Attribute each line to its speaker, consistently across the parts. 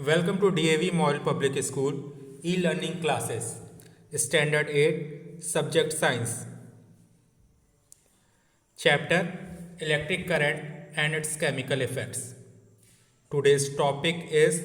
Speaker 1: Welcome to DAV Model Public School e-learning classes. Standard 8 Subject Science. Chapter Electric Current and its Chemical Effects. Today's topic is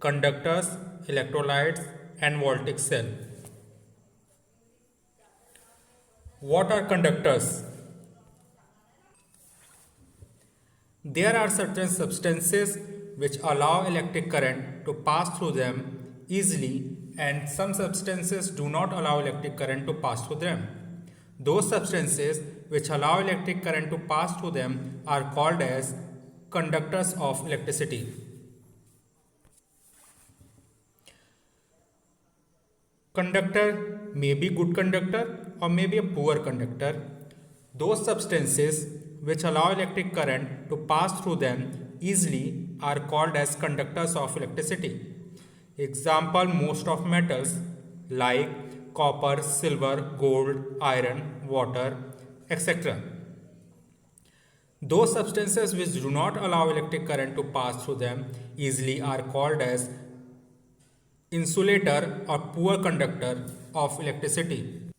Speaker 1: conductors, electrolytes and voltaic cell. What are conductors? There are certain substances which allow electric current to pass through them easily, and some substances do not allow electric current to pass through them. Those substances which allow electric current to pass through them are called as conductors of electricity. Conductor may be good conductor or may be a poor conductor. Those substances which allow electric current to pass through them easily are called as conductors of electricity. Example, most of metals like copper, silver, gold, iron, water, etc. Those substances which do not allow electric current to pass through them easily are called as insulator or poor conductor of electricity.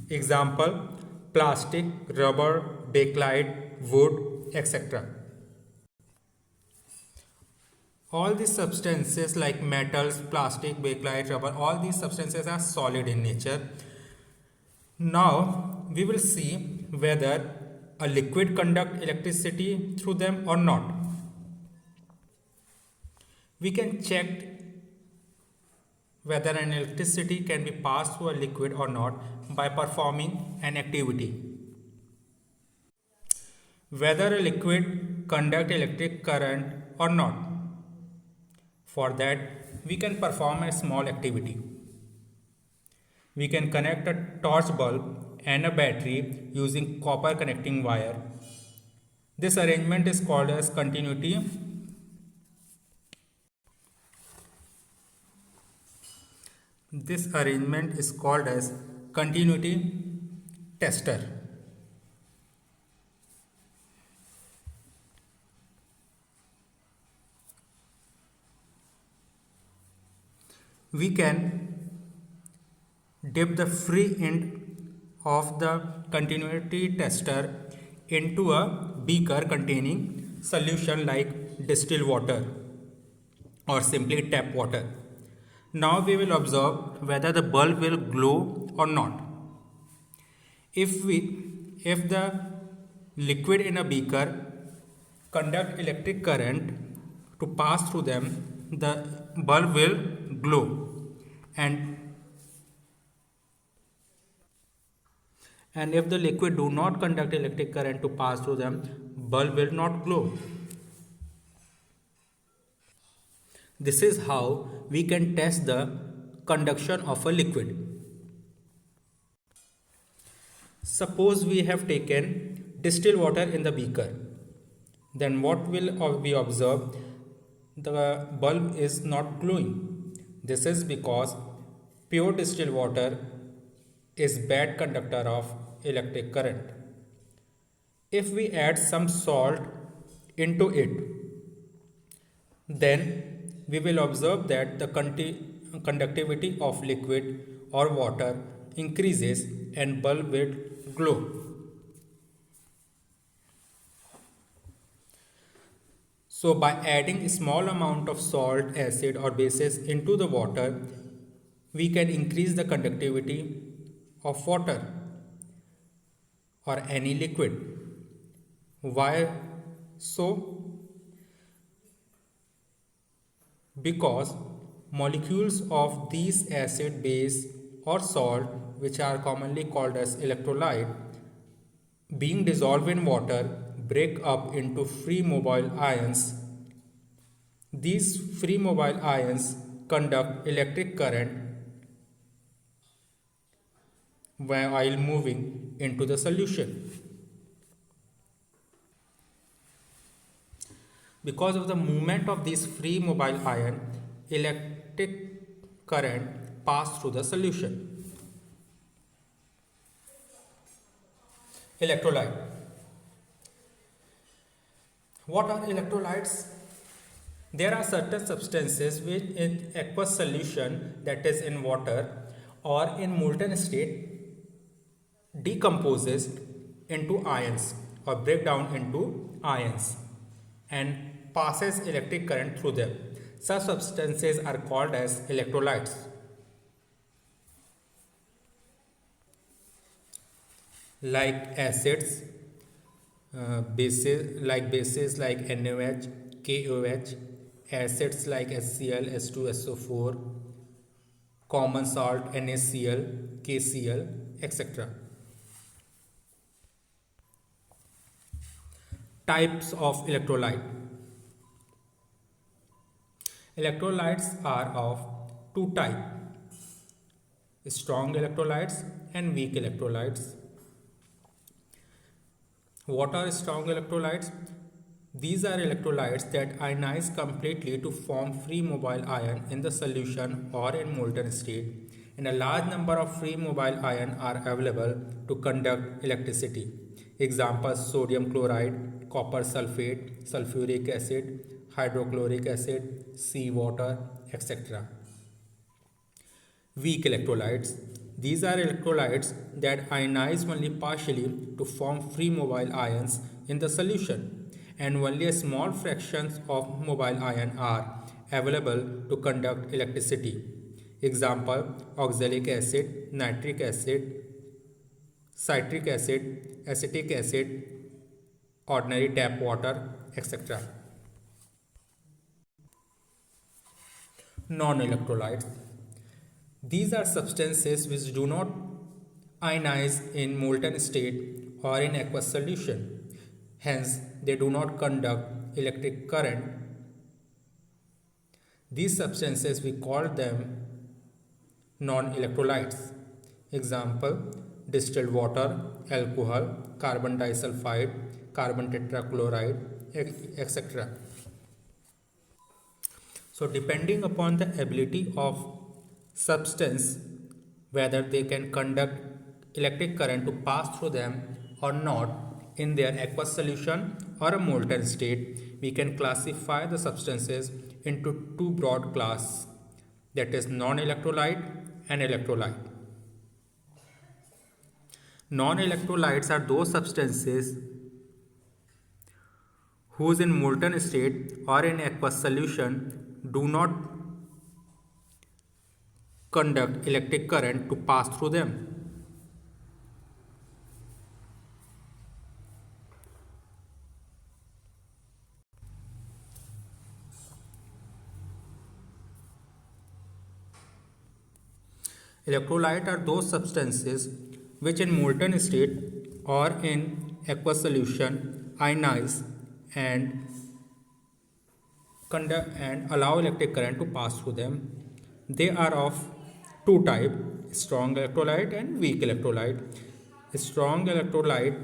Speaker 1: Example, plastic, rubber, bakelite, wood, etc. All these substances like metals, plastic, bakelite, rubber, all these substances are solid in nature. Now we will see whether a liquid conduct electricity through them or not. We can check whether an electricity can be passed through a liquid or not by performing an activity. Whether a liquid conduct electric current or not. For that, we can perform a small activity. We can connect a torch bulb and a battery using copper connecting wire. This arrangement is called as continuity. This arrangement is called as continuity tester. We can dip the free end of the continuity tester into a beaker containing solution like distilled water or simply tap water. Now we will observe whether the bulb will glow or not. If the liquid in a beaker conduct electric current to pass through them, the bulb will glow, and if the liquid do not conduct electric current to pass through them, bulb will not glow. This is how we can test the conduction of a liquid. Suppose we have taken distilled water in the beaker. Then what will we observe? The bulb is not glowing. This is because pure distilled water is bad conductor of electric current. If we add some salt into it, then we will observe that the conductivity of liquid or water increases and bulb will glow. So by adding a small amount of salt, acid or bases into the water, we can increase the conductivity of water or any liquid. Why so? Because molecules of these acid, base or salt, which are commonly called as electrolyte, being dissolved in water, break up into free mobile ions. These free mobile ions conduct electric current while moving into the solution. Because of the movement of these free mobile ion, electric current pass through the solution. Electrolyte. What are electrolytes? There are certain substances which in aqueous solution, that is in water or in molten state, decomposes into ions or break down into ions and passes electric current through them. Such substances are called as electrolytes. Like acids, bases like NaOH, KOH, acids like HCl, H2, SO4, common salt NaCl, KCl, etc. Types of electrolyte. Electrolytes are of two types: strong electrolytes and weak electrolytes. What are strong electrolytes? These are electrolytes that ionize completely to form free mobile ion in the solution or in molten state, and a large number of free mobile ion are available to conduct electricity. Examples: sodium chloride, copper sulfate, sulfuric acid, hydrochloric acid, seawater, etc. Weak electrolytes. These are electrolytes that ionize only partially to form free mobile ions in the solution, and only a small fractions of mobile ion are available to conduct electricity. Example: oxalic acid, nitric acid, citric acid, acetic acid, ordinary tap water, etc. Non-electrolytes. These are substances which do not ionize in molten state or in aqueous solution. Hence, they do not conduct electric current. These substances, we call them non-electrolytes. Example: distilled water, alcohol, carbon disulfide, carbon tetrachloride, etc. So depending upon the ability of substance, whether they can conduct electric current to pass through them or not in their aqueous solution or a molten state, we can classify the substances into two broad classes, that is non-electrolyte and electrolyte. Non-electrolytes are those substances whose in molten state or in aqueous solution do not conduct electric current to pass through them. Electrolyte are those substances which in molten state or in aqueous solution ionize and conduct and allow electric current to pass through them. They are of two types: strong electrolyte and weak electrolyte. Strong electrolyte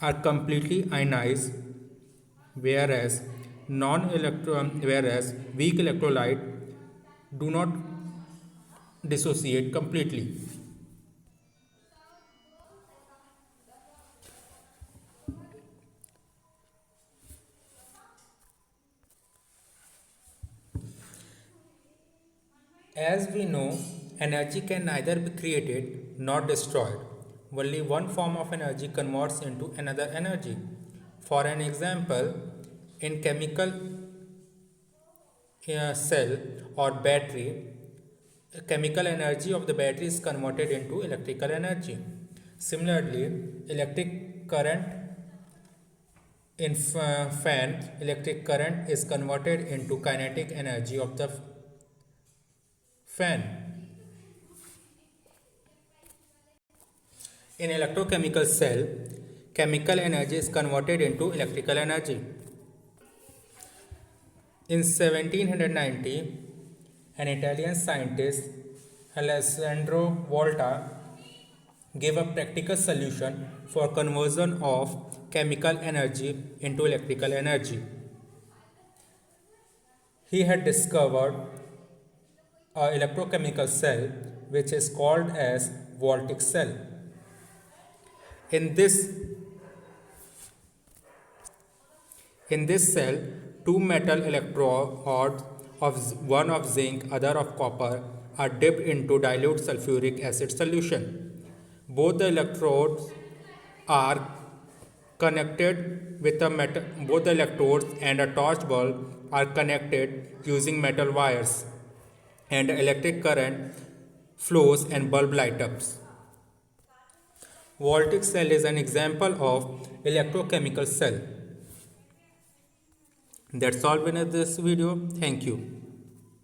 Speaker 1: are completely ionized, whereas weak electrolyte do not dissociate completely. As we know, energy can neither be created nor destroyed. Only one form of energy converts into another energy. For an example, in chemical cell or battery, chemical energy of the battery is converted into electrical energy. Similarly, electric current in fan, electric current is converted into kinetic energy of the fan. In electrochemical cell, chemical energy is converted into electrical energy. In 1790, an Italian scientist, Alessandro Volta, gave a practical solution for conversion of chemical energy into electrical energy. He had discovered an electrochemical cell which is called as Voltaic cell. In this cell, two metal electrodes one of zinc, other of copper, are dipped into dilute sulfuric acid solution. Both the electrodes are connected with a metal. Both the electrodes and a torch bulb are connected using metal wires, and electric current flows and bulb light ups. Voltaic cell is an example of electrochemical cell. That's all in this video. Thank you.